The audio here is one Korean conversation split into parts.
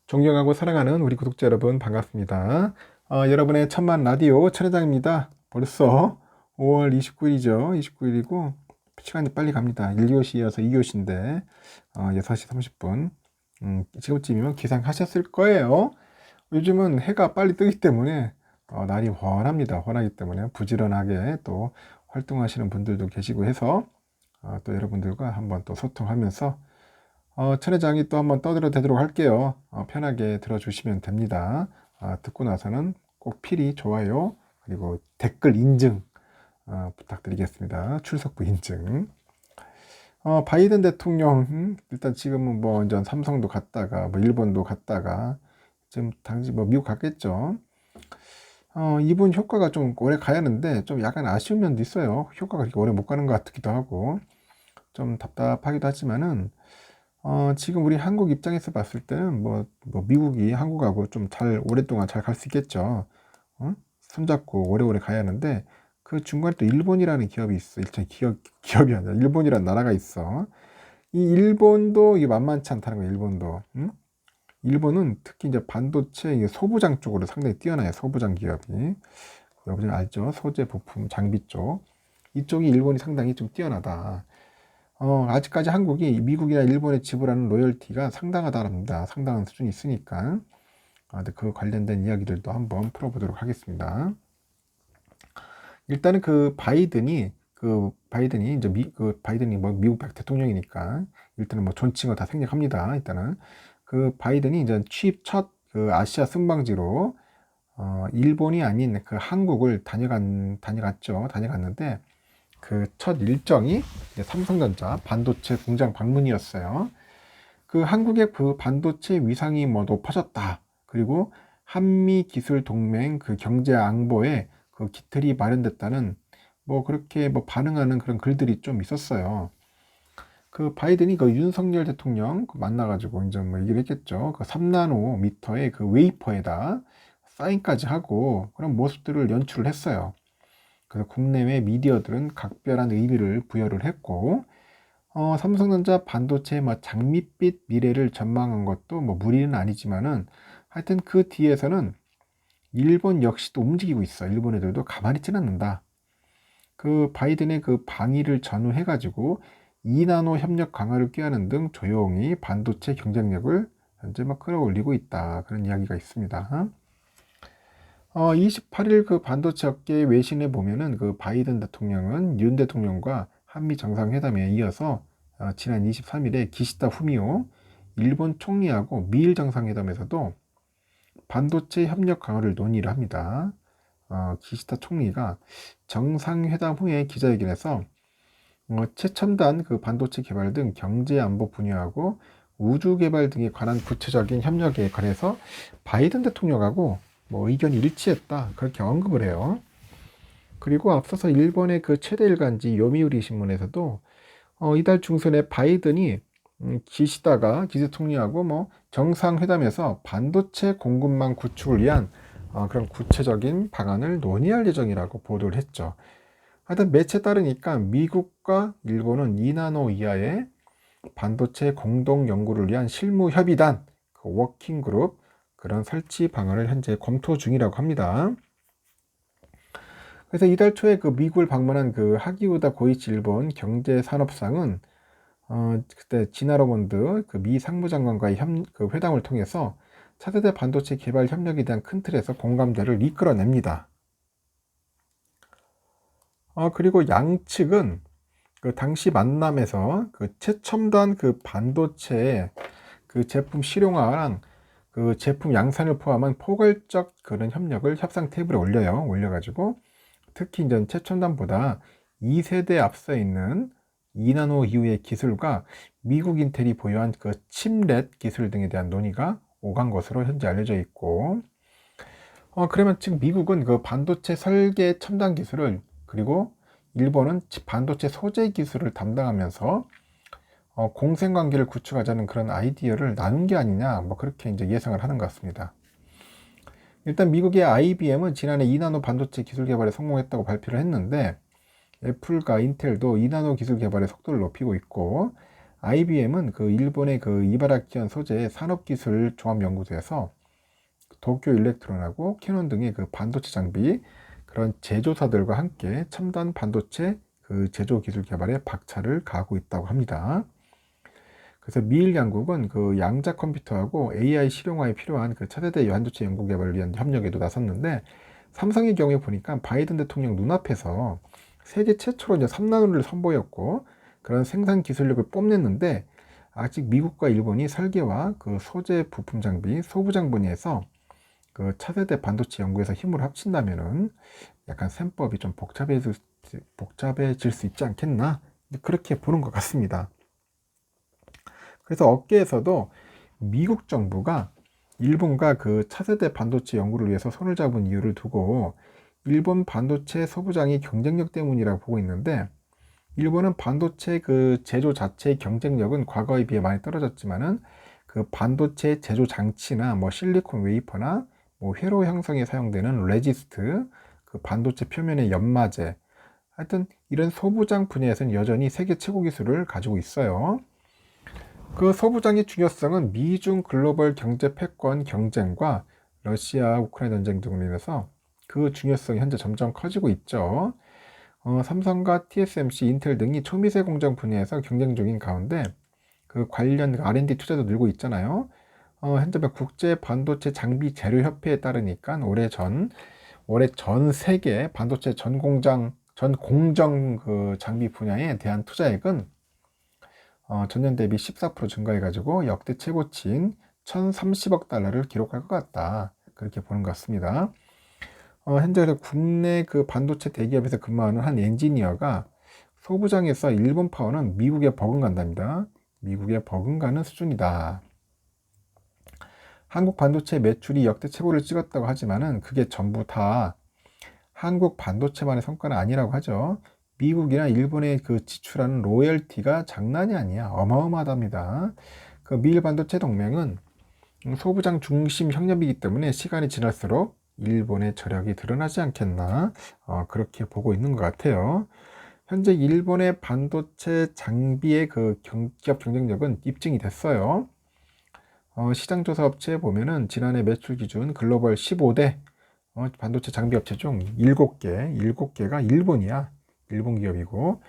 존경하고 사랑하는 우리 구독자 여러분 반갑습니다. 여러분의 천만 라디오 천회장입니다. 벌써 5월 29일이죠. 29일이고 시간이 빨리 갑니다. 1교시 이어서 2교시인데 6시 30분 지금쯤이면 기상하셨을 거예요. 요즘은 해가 빨리 뜨기 때문에 날이 훤합니다. 훤하기 때문에 부지런하게 또 활동하시는 분들도 계시고 해서 또 여러분들과 한번 또 소통하면서 천회장이 또 한번 떠들어대도록 할게요. 편하게 들어주시면 됩니다. 듣고 나서는 꼭 필히 좋아요 그리고 댓글 인증 부탁드리겠습니다. 출석부 인증. 바이든 대통령 일단 지금은 뭐 완전 삼성도 갔다가 뭐 일본도 갔다가 지금 당시 뭐 미국 갔겠죠. 이분 효과가 좀 오래 가야 하는데 좀 약간 아쉬운 면도 있어요. 효과가 그렇게 오래 못 가는 것 같기도 하고 좀 답답하기도 하지만은 지금 우리 한국 입장에서 봤을 때는 뭐 미국이 한국하고 좀 잘 오랫동안 잘 갈 수 있겠죠. 손잡고 오래오래 가야 하는데 그 중간에 또 일본이라는 기업이 있어. 일단 기업이 아니라 일본이라는 나라가 있어. 이 일본도 이게 만만치 않다는 거야. 일본도. 일본은 특히 이제 반도체 소부장 쪽으로 상당히 뛰어나요. 소부장 기업이. 여러분 알죠? 소재 부품 장비 쪽. 이쪽이 일본이 상당히 좀 뛰어나다. 아직까지 한국이 미국이나 일본에 지불하는 로열티가 상당하다랍니다. 상당한 수준이 있으니까. 근데 그 관련된 이야기들도 한번 풀어보도록 하겠습니다. 일단은 바이든이 이제 바이든이 뭐 미국 대통령이니까 일단은 뭐 존칭어 다 생략합니다. 일단은 그 바이든이 이제 취입 첫 그 아시아 순방지로 일본이 아닌 그 한국을 다녀갔는데 그 첫 일정이 삼성전자 반도체 공장 방문이었어요. 그 한국의 그 반도체 위상이 뭐 높아졌다. 그리고 한미 기술 동맹 그 경제 안보에 그 기틀이 마련됐다는 뭐 그렇게 뭐 반응하는 그런 글들이 좀 있었어요. 그 바이든이 그 윤석열 대통령 만나가지고 이제 뭐 얘기를 했겠죠. 그 3나노미터의 그 웨이퍼에다 사인까지 하고 그런 모습들을 연출을 했어요. 그래서 국내외 미디어들은 각별한 의미를 부여를 했고, 삼성전자 반도체 뭐 장밋빛 미래를 전망한 것도 뭐 무리는 아니지만은 하여튼 그 뒤에서는 일본 역시도 움직이고 있어. 일본 애들도 가만히 있지는 않는다. 그 바이든의 그 방위를 전후해가지고 2나노 협력 강화를 꾀하는 등 조용히 반도체 경쟁력을 현재 막 끌어올리고 있다. 그런 이야기가 있습니다. 28일 그 반도체 업계 외신에 보면은 그 바이든 대통령은 윤 대통령과 한미 정상회담에 이어서 지난 23일에 기시다 후미오 일본 총리하고 미일 정상회담에서도 반도체 협력 강화를 논의를 합니다. 기시다 총리가 정상회담 후에 기자회견에서 최첨단 그 반도체 개발 등 경제 안보 분야하고 우주 개발 등에 관한 구체적인 협력에 관해서 바이든 대통령하고 뭐 의견이 일치했다. 그렇게 언급을 해요. 그리고 앞서서 일본의 그 최대 일간지 요미우리 신문에서도 이달 중순에 바이든이 기시다 총리하고 뭐 정상회담에서 반도체 공급망 구축을 위한 그런 구체적인 방안을 논의할 예정이라고 보도를 했죠. 하여튼 매체에 따르니까 미국과 일본은 2나노 이하의 반도체 공동 연구를 위한 실무 협의단, 그 워킹 그룹 그런 설치 방안을 현재 검토 중이라고 합니다. 그래서 이달 초에 그 미국을 방문한 그 하기우다 고이치 일본 경제산업상은 그때 지나로몬드 그 미 상무장관과의 그 회담을 통해서 차세대 반도체 개발 협력에 대한 큰 틀에서 공감대를 이끌어냅니다. 그리고 양측은 그 당시 만남에서 그 최첨단 그 반도체 그 제품 실용화랑 그 제품 양산을 포함한 포괄적 그런 협력을 협상 테이블에 올려가지고 특히 이제 최첨단보다 2세대 앞서 있는 2나노 이후의 기술과 미국 인텔이 보유한 그 칩렛 기술 등에 대한 논의가 오간 것으로 현재 알려져 있고, 그러면 지금 미국은 그 반도체 설계 첨단 기술을 그리고 일본은 반도체 소재 기술을 담당하면서 공생관계를 구축하자는 그런 아이디어를 나눈 게 아니냐, 뭐 그렇게 이제 예상을 하는 것 같습니다. 일단 미국의 IBM은 지난해 2나노 반도체 기술 개발에 성공했다고 발표를 했는데 애플과 인텔도 2나노 기술 개발의 속도를 높이고 있고 IBM은 그 일본의 그 이바라키현 소재 산업기술종합연구소에서 도쿄 일렉트론하고 캐논 등의 그 반도체 장비 그런 제조사들과 함께 첨단 반도체 그 제조 기술 개발에 박차를 가하고 있다고 합니다. 그래서 미일 양국은 그 양자 컴퓨터하고 AI 실용화에 필요한 그 차세대 반도체 연구 개발을 위한 협력에도 나섰는데, 삼성의 경우에 보니까 바이든 대통령 눈앞에서 세계 최초로 이제 3나노를 선보였고 그런 생산 기술력을 뽐냈는데, 아직 미국과 일본이 설계와 그 소재 부품 장비, 소부장 분야에서 그 차세대 반도체 연구에서 힘을 합친다면은 약간 셈법이 좀 복잡해질 수 있지 않겠나? 그렇게 보는 것 같습니다. 그래서 업계에서도 미국 정부가 일본과 그 차세대 반도체 연구를 위해서 손을 잡은 이유를 두고 일본 반도체 소부장의 경쟁력 때문이라고 보고 있는데, 일본은 반도체 그 제조 자체의 경쟁력은 과거에 비해 많이 떨어졌지만은 그 반도체 제조 장치나 뭐 실리콘 웨이퍼나 뭐 회로 형성에 사용되는 레지스트, 그 반도체 표면의 연마제, 하여튼 이런 소부장 분야에서는 여전히 세계 최고 기술을 가지고 있어요. 그 소부장의 중요성은 미중 글로벌 경제 패권 경쟁과 러시아 우크라이나 전쟁 등으로 인해서 그 중요성이 현재 점점 커지고 있죠. 삼성과 TSMC, 인텔 등이 초미세 공정 분야에서 경쟁 중인 가운데 그 관련 R&D 투자도 늘고 있잖아요. 현재 국제 반도체 장비 재료 협회에 따르니까 올해 전 세계 반도체 전 공정 그 장비 분야에 대한 투자액은 전년 대비 14% 증가해가지고 역대 최고치인 1,030억 달러를 기록할 것 같다. 그렇게 보는 것 같습니다. 현재 국내 그 반도체 대기업에서 근무하는 한 엔지니어가 소부장에서 일본 파워는 미국에 버금간답니다. 미국에 버금가는 수준이다. 한국 반도체 매출이 역대 최고를 찍었다고 하지만은 그게 전부 다 한국 반도체만의 성과는 아니라고 하죠. 미국이나 일본에 그 지출하는 로열티가 장난이 아니야. 어마어마하답니다. 그 미일 반도체 동맹은 소부장 중심 협력이기 때문에 시간이 지날수록 일본의 저력이 드러나지 않겠나, 그렇게 보고 있는 것 같아요. 현재 일본의 반도체 장비의 그 기업 경쟁력은 입증이 됐어요. 시장조사 업체에 보면은 지난해 매출 기준 글로벌 15대 반도체 장비 업체 중 7개가 일본이야. 일본 기업이고,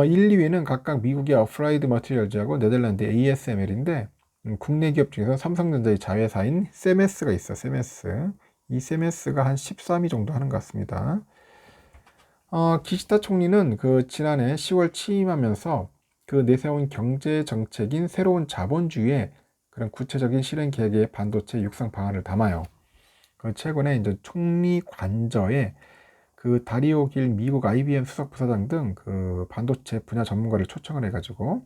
1, 2위는 각각 미국의 어플라이드 머티리얼즈하고 네덜란드 ASML인데, 국내 기업 중에서 삼성전자의 자회사인 세메스가 있어. 세메스. 이 세메스가 한 13위 정도 하는 것 같습니다. 기시다 총리는 그 지난해 10월 취임하면서 그 내세운 경제 정책인 새로운 자본주의의 그런 구체적인 실행 계획의 반도체 육성 방안을 담아요. 그 최근에 이제 총리 관저에 그 다리오 길 미국 IBM 수석 부사장 등 그 반도체 분야 전문가를 초청을 해가지고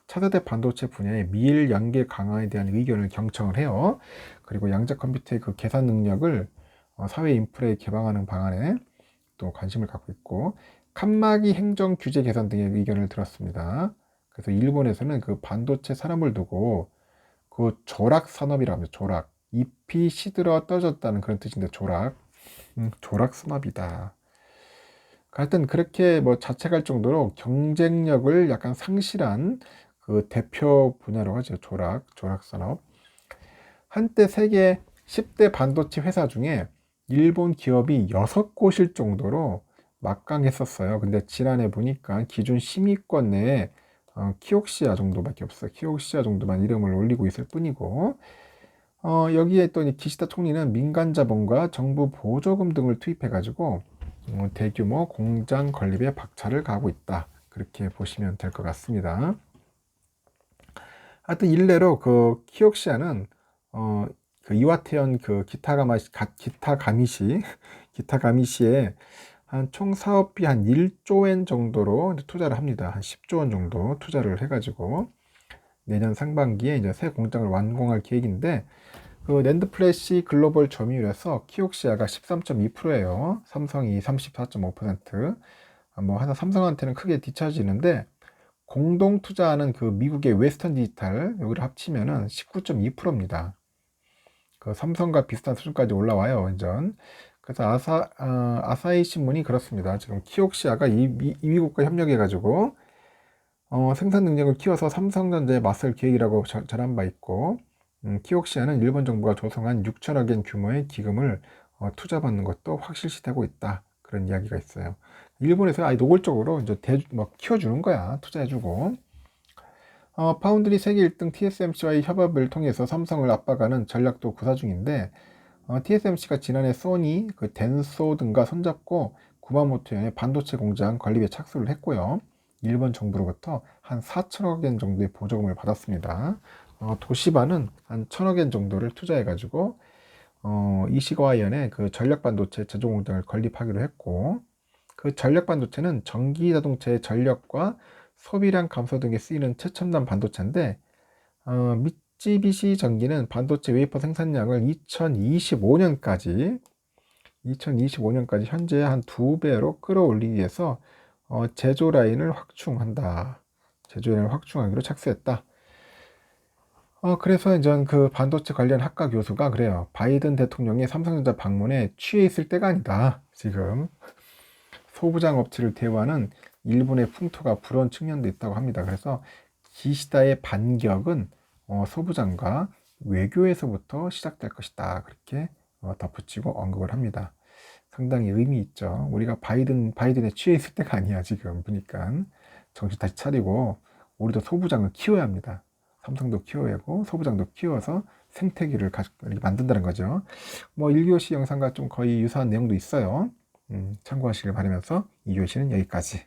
차세대 반도체 분야의 미일 연계 강화에 대한 의견을 경청을 해요. 그리고 양자 컴퓨터의 그 계산 능력을 사회 인프라에 개방하는 방안에 또 관심을 갖고 있고, 칸막이 행정 규제 개선 등의 의견을 들었습니다. 그래서 일본에서는 그 반도체 산업을 두고 그 조락 산업이라고 합니다. 조락. 잎이 시들어 떨어졌다는 그런 뜻인데 조락 산업이다. 하여튼 그렇게 뭐 자책할 정도로 경쟁력을 약간 상실한 그 대표 분야로 하죠. 조락 산업. 한때 세계 10대 반도체 회사 중에 일본 기업이 6곳일 정도로 막강했었어요. 근데 지난해 보니까 기준 심의권 내에 키옥시아 정도밖에 없어요. 키옥시아 정도만 이름을 올리고 있을 뿐이고, 여기에 또 기시다 총리는 민간 자본과 정부 보조금 등을 투입해가지고 대규모 공장 건립에 박차를 가하고 있다. 그렇게 보시면 될 것 같습니다. 하여튼 일례로 그 키옥시아는 그 이와테현 그 기타가미시에 한 총 사업비 한 1조 엔 정도로 투자를 합니다. 한 10조 원 정도 투자를 해가지고 내년 상반기에 이제 새 공장을 완공할 계획인데, 그 낸드 플래시 글로벌 점유율에서 키옥시아가 13.2%예요. 삼성이 34.5%. 뭐 하나 삼성한테는 크게 뒤처지는데, 공동 투자하는 그 미국의 웨스턴 디지털 여기를 합치면은 19.2%입니다. 그 삼성과 비슷한 수준까지 올라와요, 완전. 그래서 아사히 신문이 그렇습니다. 지금 키옥시아가 이 미국과 협력해가지고 생산 능력을 키워서 삼성전자에 맞설 계획이라고 전한 바 있고, 키옥시아는 일본 정부가 조성한 6천억 엔 규모의 기금을 투자받는 것도 확실시되고 있다. 그런 이야기가 있어요. 일본에서 아예 노골적으로 이제 키워주는 거야. 투자해주고. 파운드리 세계 1등 TSMC와의 협업을 통해서 삼성을 압박하는 전략도 구사 중인데, TSMC가 지난해 소니, 덴소 등과 손잡고 구마모토현의 반도체 공장 건립에 착수를 했고요. 일본 정부로부터 한 4천억 엔 정도의 보조금을 받았습니다. 도시바는 한 1천억 엔 정도를 투자해가지고 이시가와현의 그 전력 반도체 제조 공장을 건립하기로 했고, 그 전력 반도체는 전기 자동차의 전력과 소비량 감소 등에 쓰이는 최첨단 반도체인데, 미쯔비시 전기는 반도체 웨이퍼 생산량을 2025년까지 현재 한 2배로 끌어올리기 위해서 제조 라인을 확충한다. 제조 라인을 확충하기로 착수했다. 그래서 이제 그 반도체 관련 학과 교수가 그래요. 바이든 대통령의 삼성전자 방문에 취해 있을 때가 아니다. 지금 소부장 업체를 대우하는 일본의 풍토가 불어온 측면도 있다고 합니다. 그래서 기시다의 반격은 소부장과 외교에서부터 시작될 것이다. 그렇게 덧붙이고 언급을 합니다. 상당히 의미 있죠. 우리가 바이든에 취해 있을 때가 아니야. 지금 보니까 정신 다시 차리고 우리도 소부장을 키워야 합니다. 삼성도 키워야 하고 소부장도 키워서 생태계를 만든다는 거죠. 1교시 영상과 좀 거의 유사한 내용도 있어요. 참고하시길 바라면서 2교시는 여기까지.